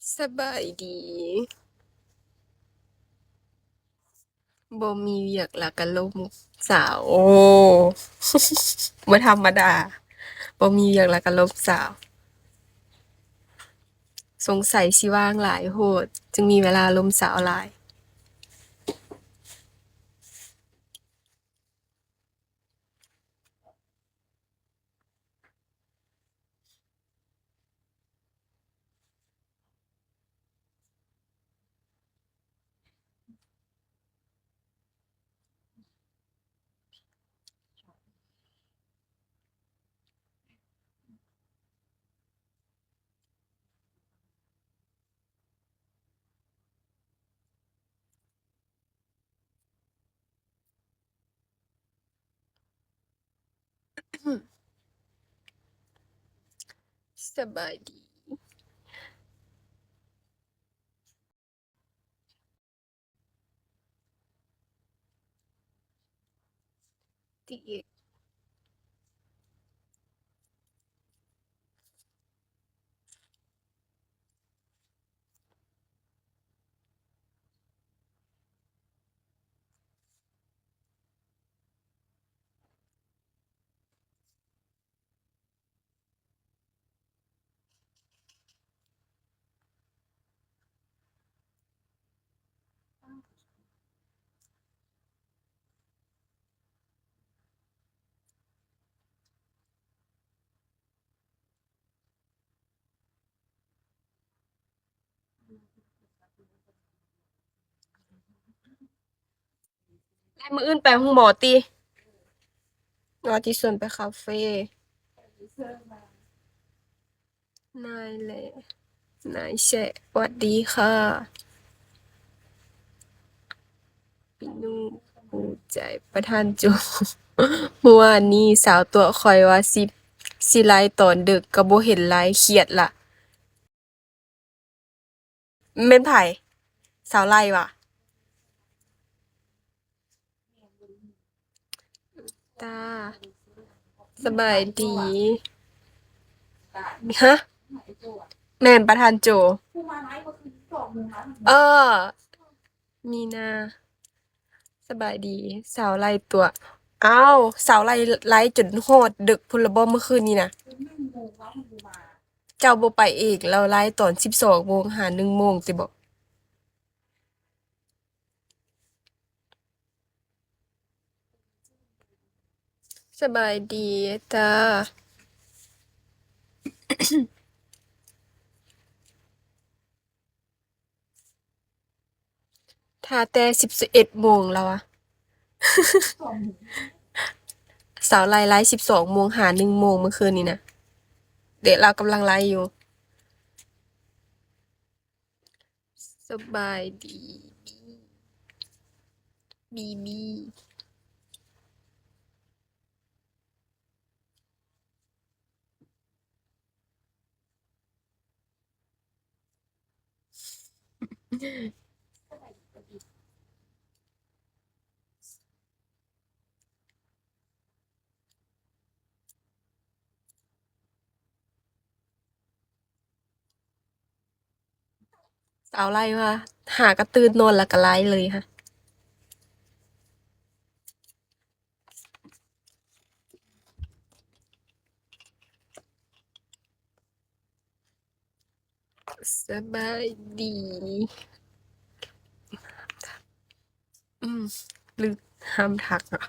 สบายดีบ่มีเวียกแล้วก็ล่มสาวโอ้บ่ธรรมดาบ่มีเวียกแล้วก็ล่มสาวสงสัยสิว่างหลายโพดจึงมีเวลาล่มสาวหลายสบายดีติแล้วมื้ออื่นไปห้องหมอติว่าที่ชวนไปคาเฟนายแหละนายแชะหวัดดีค่ะพี่นุ่งปูใจประธานโจเมื่อวานนี้สาวตัวคอยว่าสิไลฟ์ตอนดึกก็บ่เห็นไลฟ์เครียดล่ะแม่นไผสาวไลว่ะตาสบายดีฮะแม่นประธานโจเออมีนาสบายดีสาวไล่ตัวอ้าวสาวไล่จนฮอดดึกพุ่นละบ่เมื่อคืนนี้น่ะเจ้าบ่ไปอีกแล้วไล่ตอน12 โมงหา1 โมงสิบ่สบายดีจ้าถ้าแต่11 โมงแล้วอะสาวไล่12 โมงหา1 โมงเมื่อคืนนี้น่ะเดี๋ยวเรากำลังไล่อยู่สบายดีบีสาวไล่ว่าหากระตื่นนอนแล้วก็ไล่เลยค่ะ สบายดีอืมหรือห้ามทักอ่ะ